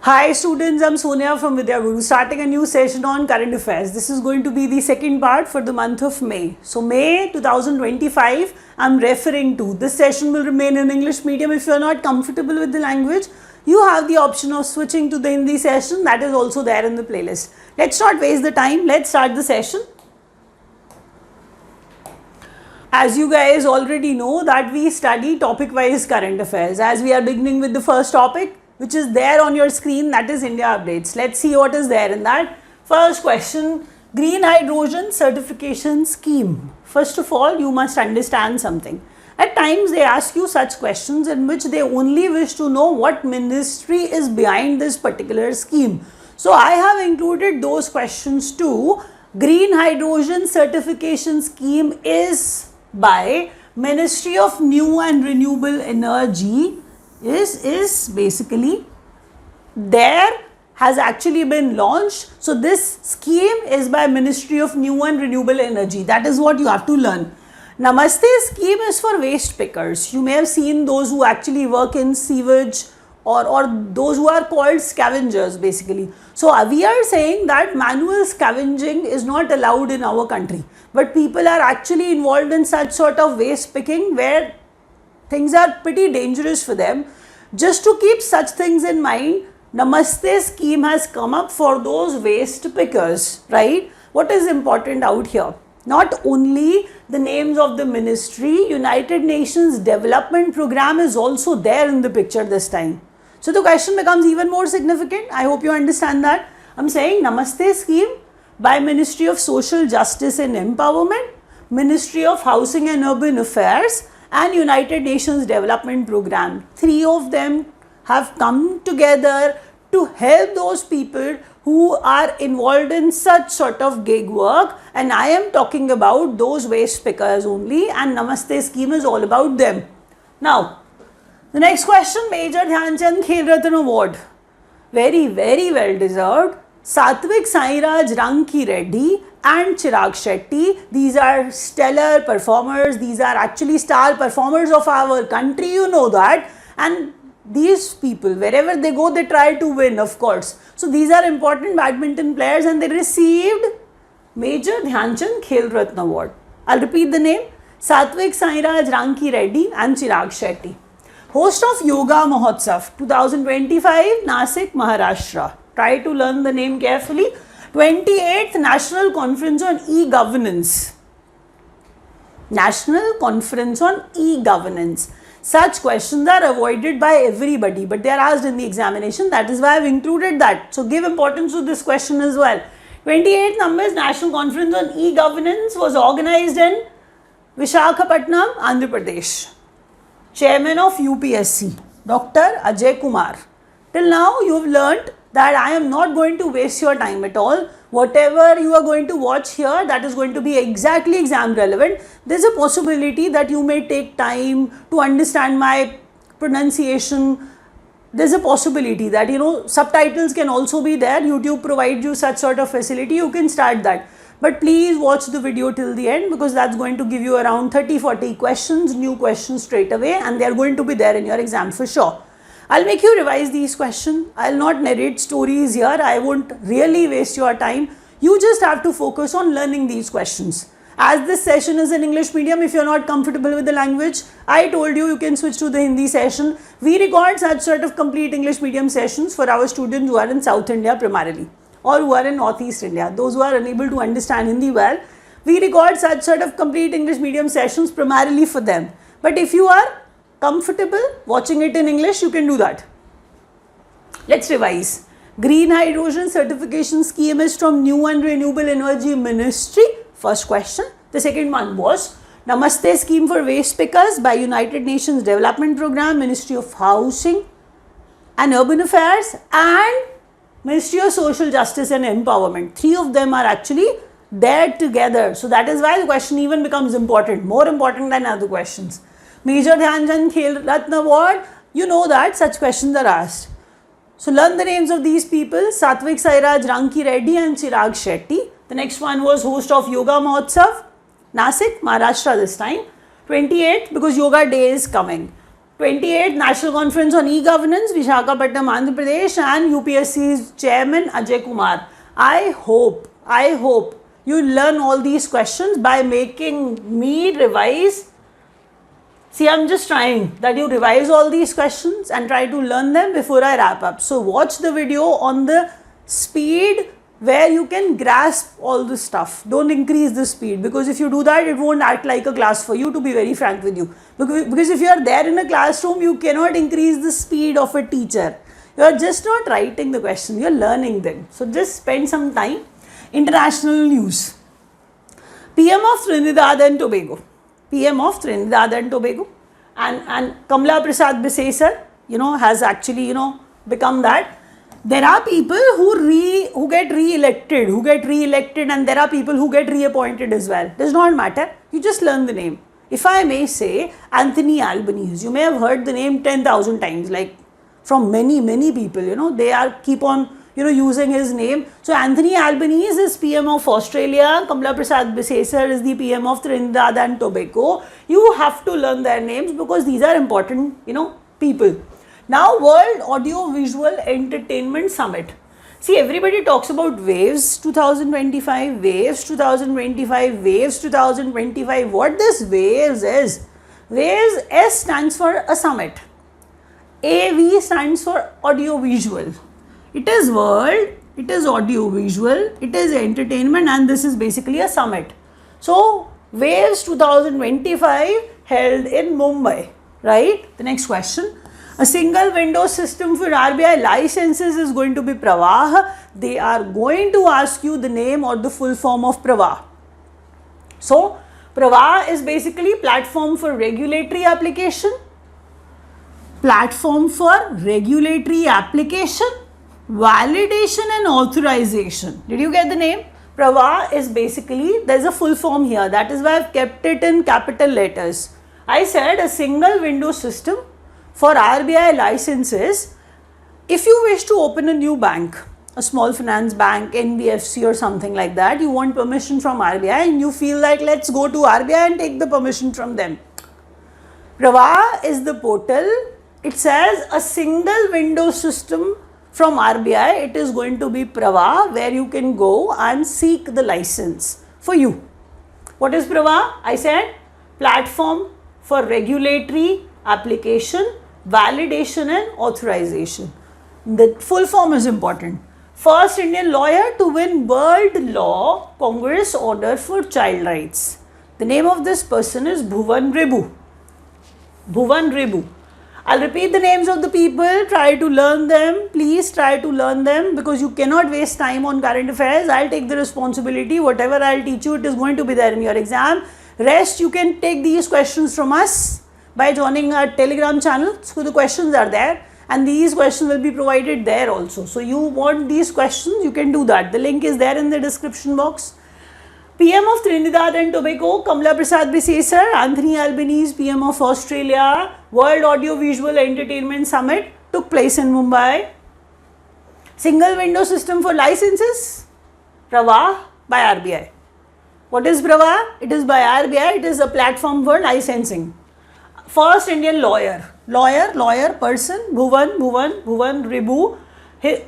Hi students, I'm Sonia from Vidya Guru, starting a new session on current affairs. This is going to be the second part for the month of May. So May 2025, I'm referring to. This session will remain in English medium. If you're not comfortable with the language, you have the option of switching to the Hindi session. That is also there in the playlist. Let's not waste the time. Let's start the session. As you guys already know that we study topic-wise current affairs. As we are beginning with the first topic, which is there on your screen, that is India updates. Let's see what is there in that. First question, green hydrogen certification scheme. First of all, you must understand something. At times they ask you such questions in which they only wish to know what ministry is behind this particular scheme. So I have included those questions too. Green hydrogen certification scheme is by Ministry of New and Renewable Energy. Is basically there, has actually been launched. So this scheme is by Ministry of New and Renewable Energy. That is what you have to learn. Namaste scheme is for waste pickers. You may have seen those who actually work in sewage or those who are called scavengers basically. So we are saying that manual scavenging is not allowed in our country, but people are actually involved in such sort of waste picking where things are pretty dangerous for them. Just to keep such things in mind, Namaste scheme has come up for those waste pickers, right? What is important out here? Not only the names of the ministry, United Nations Development Program is also there in the picture this time. So the question becomes even more significant. I hope you understand that. I'm saying Namaste scheme by Ministry of Social Justice and Empowerment, Ministry of Housing and Urban Affairs, and United Nations Development Program. Three of them have come together to help those people who are involved in such sort of gig work, and I am talking about those waste pickers only, and Namaste scheme is all about them. Now, the next question, Major Dhyan Chand Khel Ratna Award. Very well deserved. Satvik Sairaj Ranki Reddy and Chirag Shetty, these are stellar performers, these are actually star performers of our country, you know that, and these people, wherever they go, they try to win, of course. So these are important badminton players and they received Major Dhyan Chand Khel Ratna Award. I'll repeat the name, Satvik Sairaj Ranki Reddy and Chirag Shetty. Host of Yoga Mahotsav 2025, Nasik, Maharashtra. Try to learn the name carefully. 28th National Conference on E-Governance. National Conference on E-Governance. Such questions are avoided by everybody, but they are asked in the examination. That is why I have included that. So give importance to this question as well. 28th numbers National Conference on E-Governance was organized in Visakhapatnam, Andhra Pradesh. Chairman of UPSC, Dr. Ajay Kumar. Till now you have learnt that I am not going to waste your time at all. Whatever you are going to watch here, that is going to be exactly exam relevant. There is a possibility that you may take time to understand my pronunciation. There is a possibility that, subtitles can also be there. YouTube provides you such sort of facility. You can start that. But please watch the video till the end, because that's going to give you around 30-40 questions, new questions straight away, and they are going to be there in your exam for sure. I'll make you revise these questions. I'll not narrate stories here. I won't really waste your time. You just have to focus on learning these questions. As this session is in English medium, if you're not comfortable with the language, I told you can switch to the Hindi session. We record such sort of complete English medium sessions for our students who are in South India primarily, or who are in Northeast India. Those who are unable to understand Hindi well, we record such sort of complete English medium sessions primarily for them. But if you are comfortable watching it in English, you can do that. Let's revise. Green hydrogen certification scheme is from New and Renewable Energy Ministry. First question. The second one was Namaste scheme for waste pickers by United Nations Development Program, Ministry of Housing and Urban Affairs, and Ministry of Social Justice and Empowerment. Three of them are actually there together. So that is why the question even becomes important, more important than other questions. Major Dhyan Chand Khel Ratna Award, you know that such questions are asked. So learn the names of these people, Satvik Sairaj Ranki Reddy and Chirag Shetty. The next one was host of Yoga Mahotsav, Nasik, Maharashtra this time. 28th, because Yoga Day is coming. 28th National Conference on E-Governance, Visakhapatnam, Andhra Pradesh, and UPSC's Chairman Ajay Kumar. I hope you learn all these questions by making me revise. See, I'm just trying that you revise all these questions and try to learn them before I wrap up. So watch the video on the speed where you can grasp all this stuff. Don't increase the speed, because if you do that, it won't act like a class for you, to be very frank with you. Because if you are there in a classroom, you cannot increase the speed of a teacher. You are just not writing the questions, you are learning them. So just spend some time. International news. PM of Trinidad and Tobago. PM of Trinidad and Tobago. And Kamla Prasad Bisay sir, has actually, become that. There are people who get re-elected, and there are people who get reappointed as well. Does not matter. You just learn the name. If I may say, Anthony Albanese, you may have heard the name 10,000 times, like from many people, they are keep on, using his name. So Anthony Albanese is PM of Australia, Kamla Prasad Bisay sir is the PM of Trinidad and Tobago. You have to learn their names because these are important, people. Now, World Audio Visual Entertainment Summit. See, everybody talks about WAVES 2025, WAVES 2025, WAVES 2025. What this WAVES is? WAVES, S stands for a summit. AV stands for audio visual. It is world, it is audio visual, it is entertainment, and this is basically a summit. So, WAVES 2025 held in Mumbai, right? The next question. A single window system for RBI licenses is going to be Pravah. They are going to ask you the name or the full form of Pravah. So, Pravah is basically platform for regulatory application, validation and authorization. Did you get the name? Pravah is basically, there is a full form here. That is why I have kept it in capital letters. I said a single window system for RBI licenses. If you wish to open a new bank, a small finance bank, NBFC or something like that, you want permission from RBI and you feel like let's go to RBI and take the permission from them. Pravah is the portal. It says a single window system from RBI. It is going to be Pravah, where you can go and seek the license for you. What is Pravah? I said platform for regulatory application, validation and authorization. The full form is important. First Indian lawyer to win World Law Congress Order for Child Rights. The name of this person is Bhuvan Ribu. Bhuvan Ribu. I'll repeat the names of the people. Try to learn them. Please try to learn them, because you cannot waste time on current affairs. I'll take the responsibility. Whatever I'll teach you, it is going to be there in your exam. Rest, you can take these questions from us by joining our Telegram channel. So the questions are there and these questions will be provided there also. So you want these questions, you can do that. The link is there in the description box. PM of Trinidad and Tobago, Kamla Prasad Bisay sir, Anthony Albanese, PM of Australia. World Audio Visual Entertainment Summit took place in Mumbai. Single window system for licenses, Pravah by RBI. What is Pravah? It is by RBI. It is a platform for licensing. First Indian lawyer, person, Bhuvan Ribu.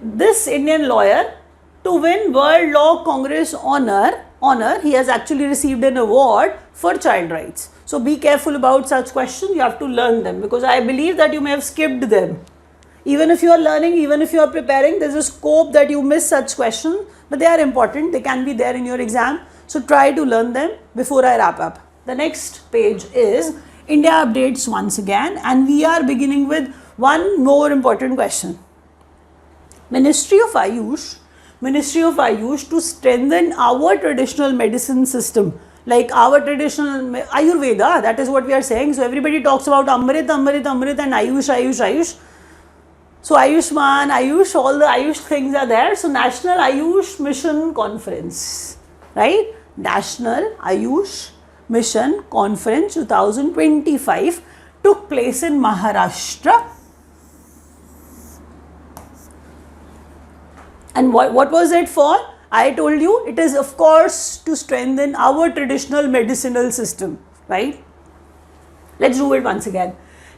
This Indian lawyer to win World Law Congress honor, he has actually received an award for child rights. So be careful about such questions. You have to learn them, because I believe that you may have skipped them. Even if you are learning, even if you are preparing, there is a scope that you miss such questions, but they are important. They can be there in your exam. So try to learn them before I wrap up. The next page is India updates once again, and we are beginning with one more important question. Ministry of Ayush to strengthen our traditional medicine system, like our traditional Ayurveda, that is what we are saying. So everybody talks about Amrit and Ayush. So Ayushman, Ayush, all the Ayush things are there. So National Ayush Mission Conference, right? National Ayush Mission Conference 2025 took place in Maharashtra. And what was it for? I told you, it is of course to strengthen our traditional medicinal system, right? Let's do it once again.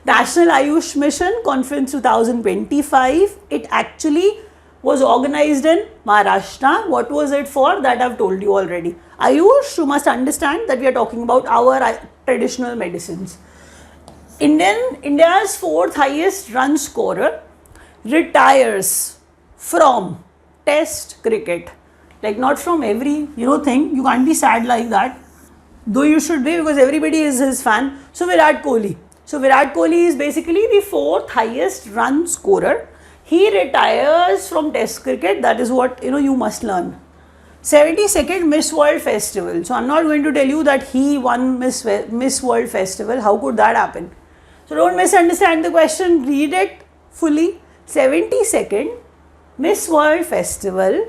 National Ayush Mission Conference 2025. It actually was organized in Maharashtra. What was it for? That I've told you already. Ayush, you must understand that we are talking about our traditional medicines. India's fourth highest run scorer retires from Test cricket. Like not from every thing. You can't be sad like that. Though you should be, because everybody is his fan. So Virat Kohli. So Virat Kohli is basically the fourth highest run scorer. He retires from Test cricket. That is what you must learn. 72nd Miss World Festival. So I'm not going to tell you that he won Miss World Festival. How could that happen? So don't misunderstand the question. Read it fully. 72nd Miss World Festival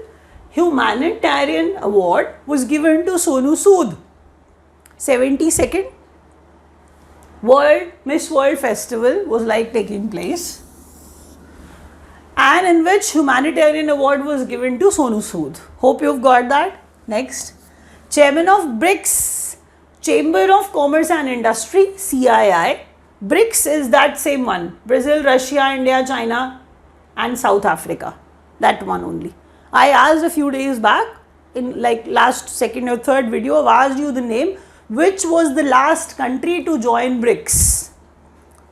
Humanitarian Award was given to Sonu Sood. 72nd Miss World Festival was taking place, and in which humanitarian award was given to Sonu Sood. Hope you've got that. Next, Chairman of BRICS, Chamber of Commerce and Industry, CII. BRICS is that same one: Brazil, Russia, India, China and South Africa. That one only. I asked a few days back in last second or third video, I've asked you the name, which was the last country to join BRICS.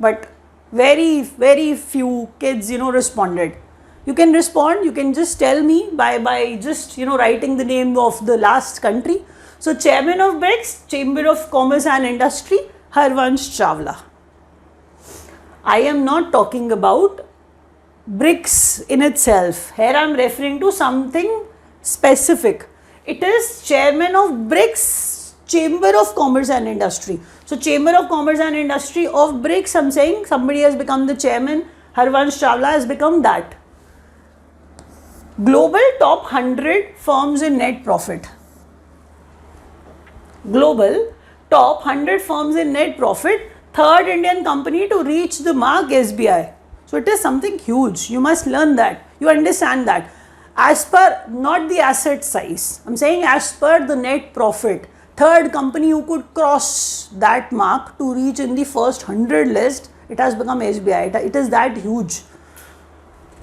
But very, very few kids, responded. You can respond, you can just tell me by just, writing the name of the last country. So, Chairman of BRICS, Chamber of Commerce and Industry, Harvansh Chawla. I am not talking about BRICS in itself. Here I am referring to something specific. It is Chairman of BRICS, Chamber of Commerce and Industry. So, Chamber of Commerce and Industry of BRICS, I am saying somebody has become the chairman. Harvansh Chawla has become that. Global top 100 firms in net profit. Global top 100 firms in net profit. Third Indian company to reach the mark, SBI. So it is something huge. You must learn that. You understand that. As per, not the asset size. I'm saying as per the net profit. Third company who could cross that mark to reach in the first 100 list, it has become SBI. It is that huge.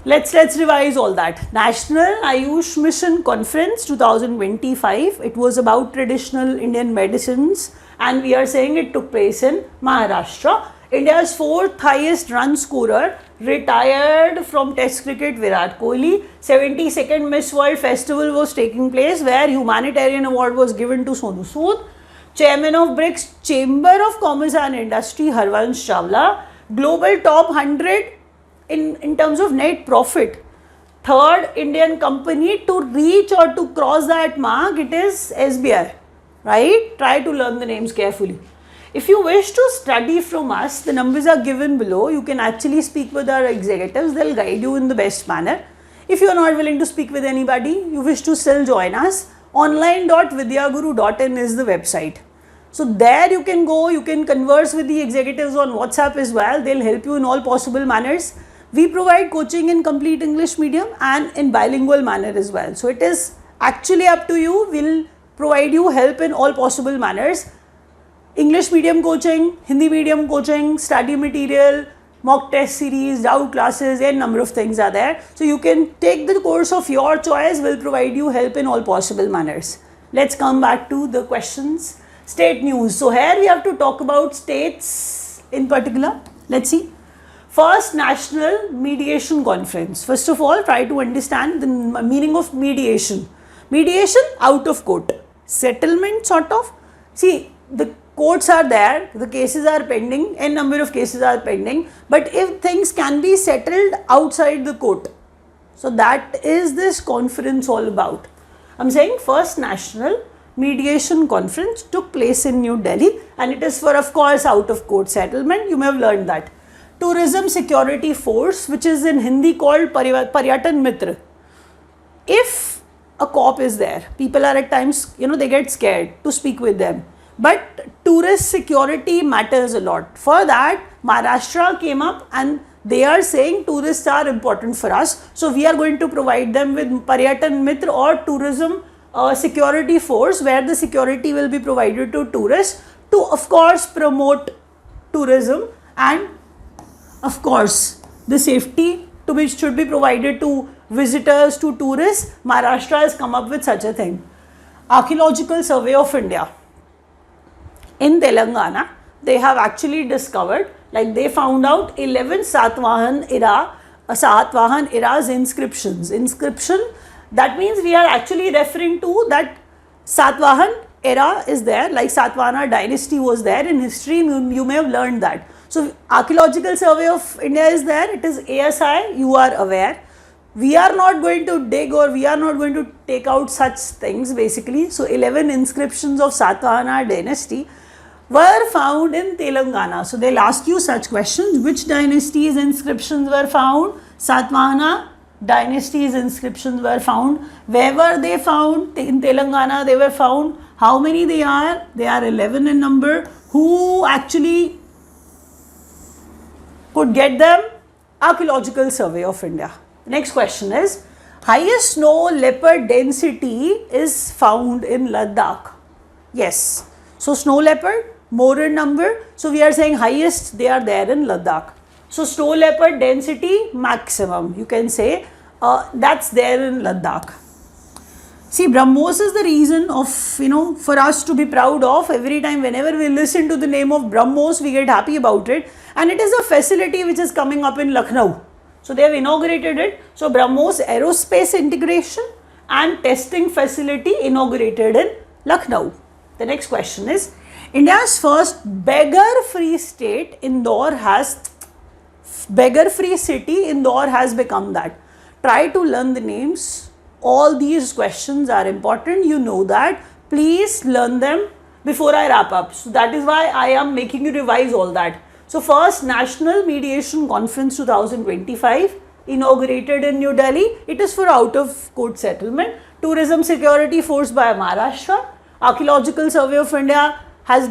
Let's revise all that. National Ayush Mission Conference 2025. It was about traditional Indian medicines, and we are saying it took place in Maharashtra. India's fourth highest run scorer retired from Test cricket, Virat Kohli. 72nd Miss World Festival was taking place, where humanitarian award was given to Sonu Sood. Chairman of BRICS Chamber of Commerce and Industry, Harvansh Chawla. Global top 100 in terms of net profit. Third Indian company to reach or to cross that mark, it is SBI. Right? Try to learn the names carefully. If you wish to study from us, the numbers are given below. You can actually speak with our executives. They'll guide you in the best manner. If you are not willing to speak with anybody, you wish to still join us, online.vidyaguru.in is the website. So there you can go, you can converse with the executives on WhatsApp as well. They'll help you in all possible manners. We provide coaching in complete English medium and in bilingual manner as well. So it is actually up to you. We'll provide you help in all possible manners. English medium coaching, Hindi medium coaching, study material, mock test series, doubt classes, and number of things are there. So you can take the course of your choice. We'll provide you help in all possible manners. Let's come back to the questions. State news. So here we have to talk about states in particular. Let's see. First, National Mediation Conference. First of all, try to understand the meaning of mediation. Mediation, out of court. Settlement, sort of. See, the courts are there, the cases are pending, n number of cases are pending, but if things can be settled outside the court. So that is this conference all about. I'm saying first National Mediation Conference took place in New Delhi, and it is for, of course, out of court settlement. You may have learned that. Tourism Security Force, which is in Hindi called Paryatan Mitra. If a cop is there, people are at times, they get scared to speak with them. But tourist security matters a lot. For that, Maharashtra came up and they are saying tourists are important for us. So we are going to provide them with Paryatan Mitra or Tourism Security Force, where the security will be provided to tourists to, of course, promote tourism and Of course, the safety to which should be provided to visitors, to tourists, Maharashtra has come up with such a thing. Archaeological Survey of India. In Telangana, they have actually discovered, like they found out 11 Satvahan era's inscriptions. Inscription, that means we are actually referring to that Satvahan era is there, like Satvahana dynasty was there in history, you may have learned that. So Archaeological Survey of India is there, it is ASI, you are aware. We are not going to dig or we are not going to take out such things basically. So 11 inscriptions of Satvahana dynasty were found in Telangana. So they'll ask you such questions. Which dynasty's inscriptions were found? Satvahana dynasty's inscriptions were found. Where were they found? In Telangana they were found. How many they are? They are 11 in number. Who actually could get them? Archaeological Survey of India. Next question is, highest snow leopard density is found in Ladakh. Yes. So snow leopard, more in number. So we are saying highest, they are there in Ladakh. So snow leopard density maximum, you can say that's there in Ladakh. See, BrahMos is the reason of, for us to be proud of. Every time whenever we listen to the name of BrahMos, we get happy about it. And it is a facility which is coming up in Lucknow. So they have inaugurated it. So BrahMos Aerospace Integration and Testing Facility inaugurated in Lucknow. The next question is, India's first beggar-free state, beggar-free city, Indore has become that. Try to learn the names. All these questions are important. You know that. Please learn them before I wrap up. So that is why I am making you revise all that. So first, National Mediation Conference 2025 inaugurated in New Delhi. It is for out-of-court settlement. Tourism security forced by Maharashtra. Archaeological Survey of India has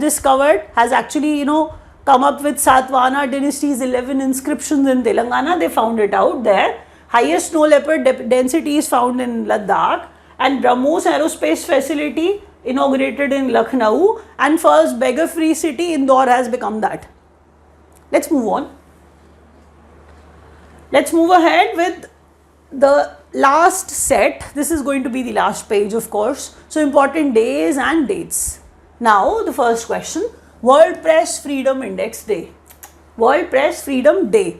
actually, come up with Satvahana dynasty's 11 inscriptions in Telangana. They found it out there. Highest snow leopard density is found in Ladakh, and BrahMos Aerospace Facility inaugurated in Lucknow, and first beggar-free city, Indore, has become that. Let's move on. Let's move ahead with the last set. This is going to be the last page, of course. So important days and dates. Now the first question, World Press Freedom Index Day. World Press Freedom Day.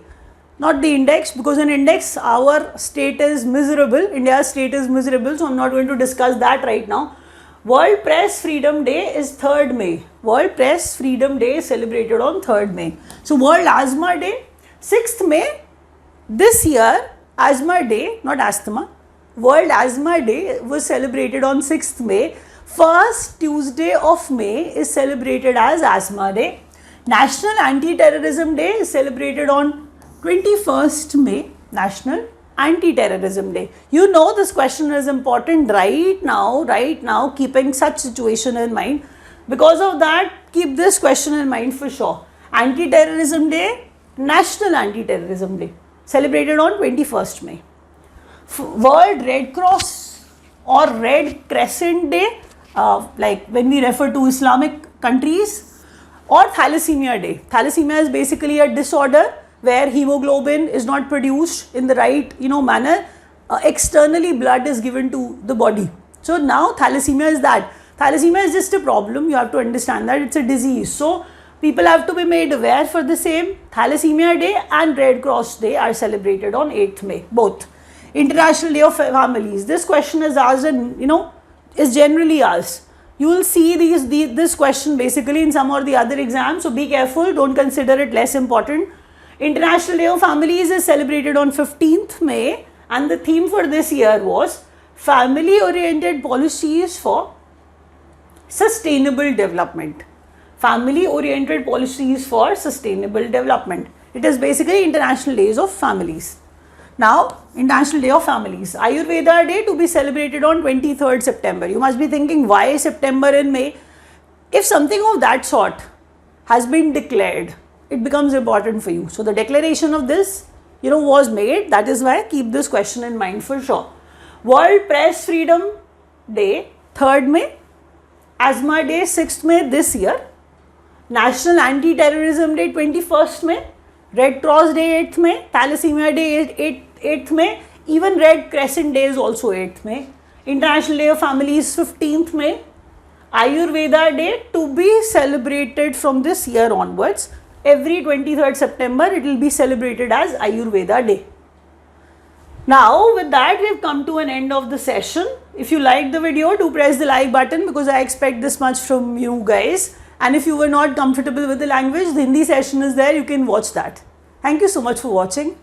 Not the index, because in index our state is miserable, India's state is miserable, so I'm not going to discuss that right now. World Press Freedom Day is 3rd May. World Press Freedom Day is celebrated on 3rd May. So World Asthma Day, 6th May. This year, Asthma Day, not asthma, World Asthma Day was celebrated on 6th May. First Tuesday of May is celebrated as Asthma Day. National Anti-Terrorism Day is celebrated on 21st May, National Anti-Terrorism Day. You know this question is important right now, keeping such situation in mind. Because of that, keep this question in mind for sure. Anti-Terrorism Day, National Anti-Terrorism Day, celebrated on 21st May. World Red Cross or Red Crescent Day, like when we refer to Islamic countries, or Thalassemia Day. Thalassemia is basically a disorder where hemoglobin is not produced in the right manner. Externally blood is given to the body. So now thalassemia is that. Thalassemia is just a problem. You have to understand that it's a disease. So people have to be made aware for the same. Thalassemia Day and Red Cross Day are celebrated on 8th May, both. International Day of Families. This question is asked and is generally asked. You will see this question basically in some or the other exams. So be careful. Don't consider it less important. International Day of Families is celebrated on 15th May, and the theme for this year was Family Oriented Policies for Sustainable Development. Family Oriented Policies for Sustainable Development. It is basically International Days of Families. Now, International Day of Families. Ayurveda Day to be celebrated on 23rd September. You must be thinking, why September and May? If something of that sort has been declared, it becomes important for you. So the declaration of this, was made. That is why keep this question in mind for sure. World Press Freedom Day, 3rd May. Asthma Day, 6th May this year. National Anti-Terrorism Day, 21st May. Red Cross Day 8th May, Thalassemia Day 8th May, even Red Crescent Day is also 8th May. International Day of Family is 15th May. Ayurveda Day to be celebrated from this year onwards. Every 23rd September it will be celebrated as Ayurveda Day. Now with that we have come to an end of the session. If you liked the video, do press the like button because I expect this much from you guys. And if you were not comfortable with the language, the Hindi session is there, you can watch that. Thank you so much for watching.